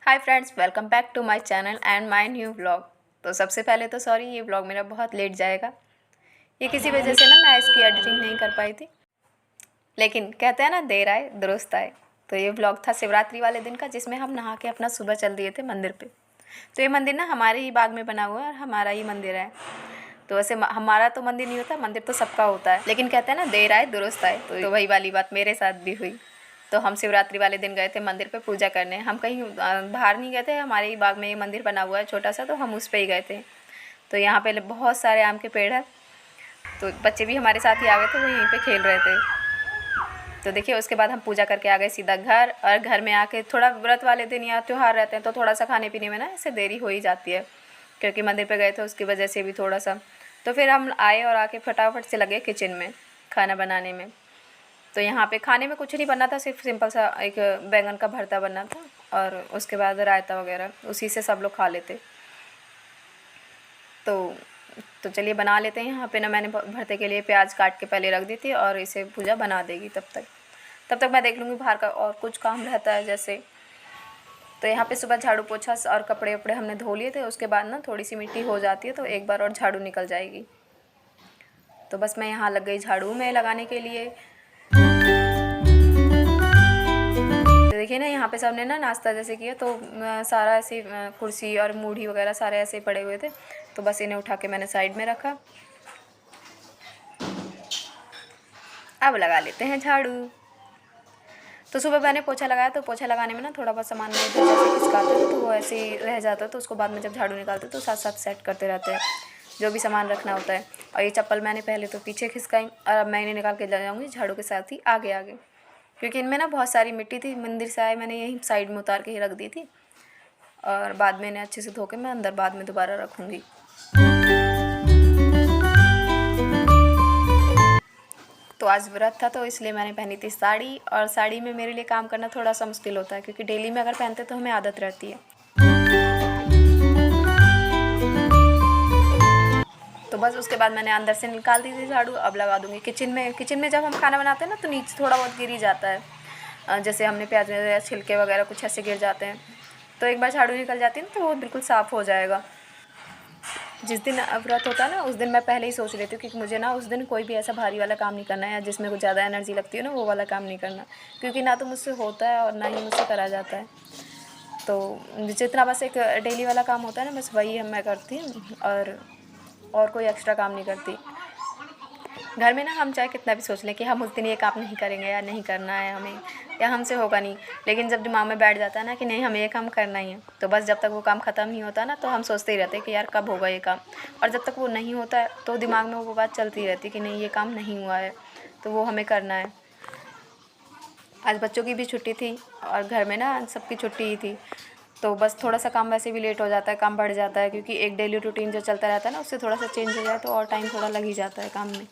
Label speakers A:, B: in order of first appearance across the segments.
A: Hi friends, welcome back to my channel and my new vlog. तो सबसे पहले तो सॉरी, ये व्लॉग मेरा बहुत लेट जाएगा। ये किसी वजह से ना मैं इसकी एडिटिंग नहीं कर पाई थी, लेकिन कहते हैं ना देर आए दुरुस्त आए। तो ये व्लॉग था शिवरात्रि वाले दिन का, जिसमें हम नहा के अपना सुबह चल दिए थे मंदिर पे। तो ये मंदिर ना हमारे ही बाग में बना हुआ है और हमारा ही मंदिर है। तो वैसे हमारा तो मंदिर नहीं होता, मंदिर तो सबका होता है, लेकिन कहते हैं ना देर आए दुरुस्त आए। तो वही वाली बात मेरे साथ भी हुई। तो हम शिवरात्रि वाले दिन गए थे मंदिर पे पूजा करने। हम कहीं बाहर नहीं गए थे, हमारे ही बाग में ये मंदिर बना हुआ है छोटा सा, तो हम उस पे ही गए थे। तो यहाँ पे बहुत सारे आम के पेड़ है, तो बच्चे भी हमारे साथ ही आ गए थे, वो यहीं पे खेल रहे थे। तो देखिए, उसके बाद हम पूजा करके आ गए सीधा घर। और घर में आके थोड़ा व्रत वाले दिन या त्यौहार रहते हैं तो थोड़ा सा खाने पीने में ना ऐसे देरी हो ही जाती है, क्योंकि मंदिर पे गए थे उसकी वजह से भी थोड़ा सा। तो फिर हम आए और आके फटाफट से लगे किचन में खाना बनाने में। तो यहाँ पे खाने में कुछ नहीं बनना था, सिर्फ सिंपल सा एक बैंगन का भरता बनना था और उसके बाद रायता वगैरह, उसी से सब लोग खा लेते। तो चलिए बना लेते हैं। यहाँ पे ना मैंने भरते के लिए प्याज काट के पहले रख दी थी और इसे पूजा बना देगी। तब तक मैं देख लूँगी बाहर का और कुछ काम रहता है जैसे। तो यहाँ पे सुबह झाड़ू पोछा और कपड़े वपड़े हमने धो लिए थे। उसके बाद ना थोड़ी सी मिट्टी हो जाती है तो एक बार और झाड़ू निकल जाएगी। तो बस मैं यहाँ लग गई झाड़ू में लगाने के लिए। तो देखिए ना, यहाँ पे सबने ना नाश्ता जैसे किया, तो सारा ऐसे कुर्सी और मूढ़ी वगैरह सारे ऐसे पड़े हुए थे। तो बस इन्हें उठा के मैंने साइड में रखा। अब लगा लेते हैं झाड़ू। तो सुबह मैंने पोछा लगाया, तो पोछा लगाने में ना थोड़ा बहुत सामान नहीं था, जैसे खिसकाते थे तो वो ऐसे ही रह जाता है। तो उसको बाद में जब झाड़ू निकालते तो साथ साथ सेट करते रहते हैं जो भी सामान रखना होता है। और ये चप्पल मैंने पहले तो पीछे खिसकाई और अब मैं इन्हें निकाल के ले जाऊँगी झाड़ू के साथ ही आगे आगे, क्योंकि इनमें ना बहुत सारी मिट्टी थी। मंदिर से आए मैंने यहीं साइड में उतार के ही रख दी थी और बाद में इन्हें अच्छे से धो के मैं अंदर बाद में दोबारा रखूँगी। तो आज व्रत था तो इसलिए मैंने पहनी थी साड़ी, और साड़ी में मेरे लिए काम करना थोड़ा सा मुश्किल होता है, क्योंकि डेली में अगर पहनते तो हमें आदत रहती है। तो बस उसके बाद मैंने अंदर से निकाल दी थी झाड़ू। अब लगा दूँगी किचन में जब हम खाना बनाते हैं ना तो नीचे थोड़ा बहुत गिर ही जाता है, जैसे हमने प्याज वगैरह छिलके वगैरह कुछ ऐसे गिर जाते हैं। तो एक बार झाड़ू निकल जाती है ना तो वो बिल्कुल साफ़ हो जाएगा। जिस दिन व्रत होता है ना उस दिन मैं पहले ही सोच लेती हूँ कि मुझे ना उस दिन कोई भी ऐसा भारी वाला काम नहीं करना है, या जिसमें कुछ ज़्यादा एनर्जी लगती है ना वो वाला काम नहीं करना, क्योंकि ना तो मुझसे होता है और ना ही मुझसे करा जाता है। तो जितना बस एक डेली वाला काम होता है ना, बस वही मैं करती हूँ और कोई एक्स्ट्रा काम नहीं करती। घर में ना हम चाहे कितना भी सोच लें कि हम उस दिन ये काम नहीं करेंगे या नहीं करना है हमें, या हमसे होगा नहीं, लेकिन जब दिमाग में बैठ जाता है ना कि नहीं हमें ये काम करना ही है, तो बस जब तक वो काम ख़त्म नहीं होता ना तो हम सोचते ही रहते हैं कि यार कब होगा ये काम। और जब तक वो नहीं होता है तो दिमाग में वो बात चलती रहती है कि नहीं ये काम नहीं हुआ है, तो वो हमें करना है। आज बच्चों की भी छुट्टी थी और घर में ना सबकी छुट्टी ही थी, तो बस थोड़ा सा काम वैसे भी लेट हो जाता है, काम बढ़ जाता है, क्योंकि एक डेली रूटीन जो चलता रहता है ना उससे थोड़ा सा चेंज हो जाए तो और टाइम थोड़ा लग ही जाता है काम में।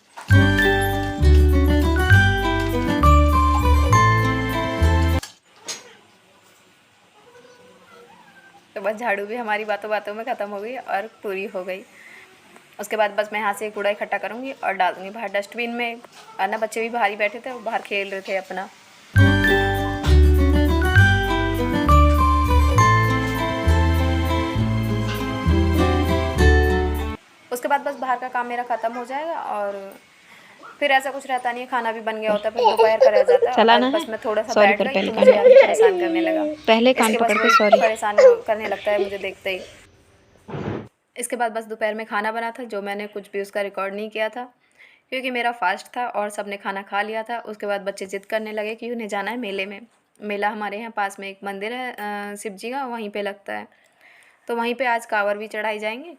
A: तो बस झाड़ू भी हमारी बातों बातों में ख़त्म हो गई और पूरी हो गई। उसके बाद बस मैं यहाँ से कूड़ा इकट्ठा करूँगी और डाल दूँगी बाहर डस्टबिन में। और ना बच्चे भी बाहर ही बैठे थे, वो बाहर खेल रहे थे अपना। उसके बाद बस बाहर का काम मेरा ख़त्म हो जाएगा और फिर ऐसा कुछ रहता नहीं है, खाना भी बन गया होता है, फिर दोपहर का रह जाता है। और बस मैं थोड़ा सा बैठ गई तो मुझे आगे परेशान करने लगा।
B: पहले कान पकड़ के सॉरी
A: परेशान करने लगता है मुझे देखते ही। इसके बाद बस दोपहर में खाना बना था, जो मैंने कुछ भी उसका रिकॉर्ड नहीं किया था क्योंकि मेरा फास्ट था और सब ने खाना खा लिया था। उसके बाद बच्चे ज़िद करने लगे कि उन्हें जाना है मेले में। मेला हमारे यहाँ पास में एक मंदिर है शिव जी का, वहीं पे लगता है, तो वहीं पे आज कांवर भी चढ़ाई जाएंगे।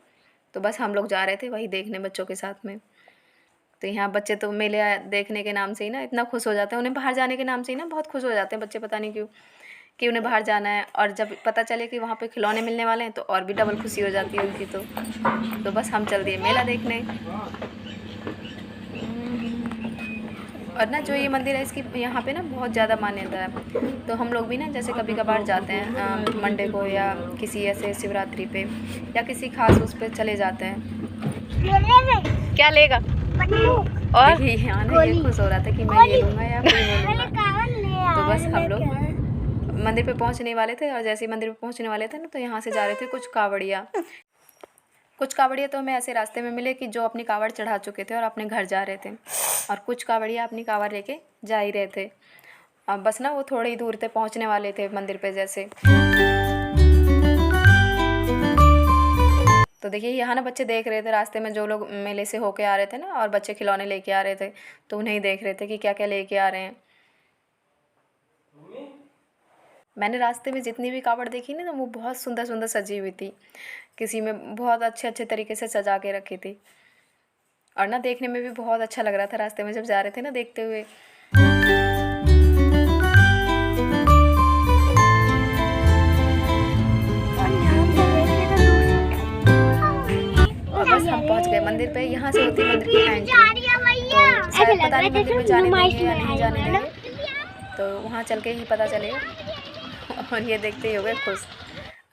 A: तो बस हम लोग जा रहे थे वही देखने बच्चों के साथ में। तो यहाँ बच्चे तो मेले देखने के नाम से ही ना इतना खुश हो जाते हैं, उन्हें बाहर जाने के नाम से ही ना बहुत खुश हो जाते हैं बच्चे, पता नहीं क्यों, कि उन्हें बाहर जाना है। और जब पता चले कि वहाँ पे खिलौने मिलने वाले हैं तो और भी डबल खुशी हो जाती है उनकी। तो बस हम चल दिए मेला देखने। और ना जो ये मंदिर है इसकी यहाँ पे ना बहुत ज़्यादा मान्यता है, तो हम लोग भी ना जैसे कभी कभार जाते हैं मंडे को या किसी ऐसे शिवरात्रि पे या किसी खास उस पर चले जाते हैं। क्या लेगा? और यहाँ ना ये खुश हो रहा था कि मैं ये लूँगा या फिर वो लूँगा। तो बस हम लोग मंदिर पे पहुंचने वाले थे, और जैसे ही मंदिर पे पहुंचने वाले थे ना, तो यहाँ से जा रहे थे कुछ कावड़िया तो हमें ऐसे रास्ते में मिले कि जो अपनी कावड़ चढ़ा चुके थे और अपने घर जा रहे थे, और कुछ कावड़िया अपनी कावड़ लेके जा ही रहे थे। अब बस ना वो थोड़ी ही दूर थे, पहुंचने वाले थे मंदिर पे जैसे। तो देखिए यहाँ ना बच्चे देख रहे थे रास्ते में, जो लोग मेले से होके आ रहे थे ना, और बच्चे खिलौने लेके आ रहे थे, तो उन्हें ही देख रहे थे कि क्या क्या लेके आ रहे हैं। मैंने रास्ते में जितनी भी कावड़ देखी ना, तो वो बहुत सुंदर सुंदर सजी हुई थी, किसी में बहुत अच्छे अच्छे तरीके से सजा के रखी थी, और ना देखने में भी बहुत अच्छा लग रहा था रास्ते में जब जा रहे थे ना देखते हुए। और बस हम पहुंच गए मंदिर पे। यहाँ से होती है मंदिर की एंट्री, तो शायद पता नहीं मंदिर में जाने देंगे या नहीं जाने देंगे, तो वहाँ चल के ही पता चलेगा। और ये देखते ही हो गए खुश।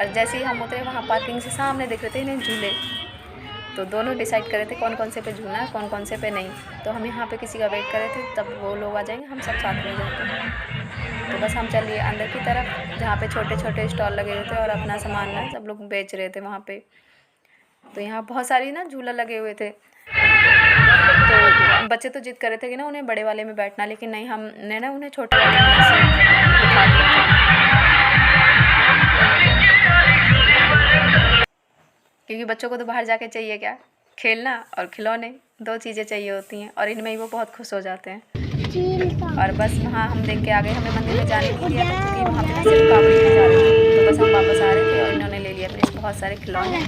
A: और जैसे ही हम उतरे, वहाँ पार्किंग से सामने दिख रहे थे इन्हें झूले, तो दोनों डिसाइड कर रहे थे कौन कौन से पे झूलना है, कौन कौन से पे नहीं। तो हम यहाँ पे किसी का वेट कर रहे थे, तब वो लोग आ जाएंगे, हम सब साथ में जाएंगे। तो बस हम चल लिए अंदर की तरफ, जहाँ पे छोटे छोटे स्टॉल लगे हुए थे और अपना सामान ना सब लोग बेच रहे थे वहाँ पे। तो यहाँ बहुत सारी ना झूला लगे हुए थे, तो बच्चे तो जिद कर रहे थे कि ना उन्हें बड़े वाले में बैठना, लेकिन नहीं, हमने ना उन्हें छोटे वाले में ऐसे बिठा दिया था, क्योंकि बच्चों को तो बाहर जाके चाहिए क्या, खेलना और खिलौने, 2 चीज़ें चाहिए होती हैं, और इनमें ही वो बहुत खुश हो जाते हैं। और बस वहाँ हम देख के आ गए, हमें मंदिर में जाने नहीं दिया था, क्योंकि वहाँ पे ना सिर्फ कावड़ी ले जा रहे थे। तो बस हम वापस आ रहे थे, और इन्होंने ले लिया अपने बहुत सारे खिलौने,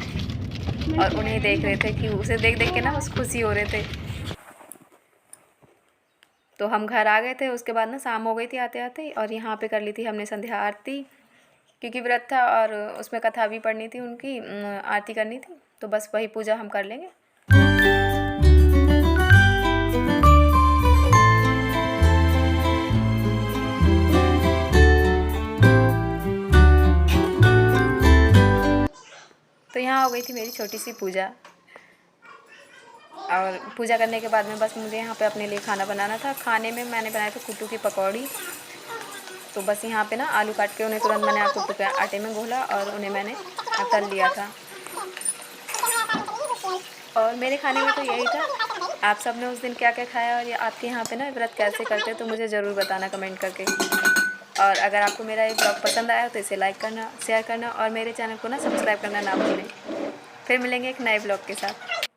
A: और उन्हें देख रहे थे कि उसे देख देख के ना बस खुशी हो रहे थे। तो हम घर आ गए थे, उसके बाद ना शाम हो गई थी आते आते, और यहाँ पे कर ली थी हमने संध्या आरती, क्योंकि व्रत था और उसमें कथा भी पढ़नी थी, उनकी आरती करनी थी, तो बस वही पूजा हम कर लेंगे। तो यहाँ हो गई थी मेरी छोटी सी पूजा, और पूजा करने के बाद में बस मुझे यहाँ पे अपने लिए खाना बनाना था। खाने में मैंने बनाया था कुट्टू की पकौड़ी। तो बस यहाँ पे ना आलू काट के उन्हें तुरंत मैंने कुट्टू के आटे में घोला, और उन्हें मैंने तल लिया था। और मेरे खाने में तो यही था। आप सब ने उस दिन क्या क्या खाया, और ये आपके यहाँ पे ना व्रत कैसे करते हैं, तो मुझे ज़रूर बताना कमेंट करके। और अगर आपको मेरा ये ब्लॉग पसंद आया तो इसे लाइक करना, शेयर करना, और मेरे चैनल को ना सब्सक्राइब करना ना भूलें। फिर मिलेंगे एक नए ब्लॉग के साथ।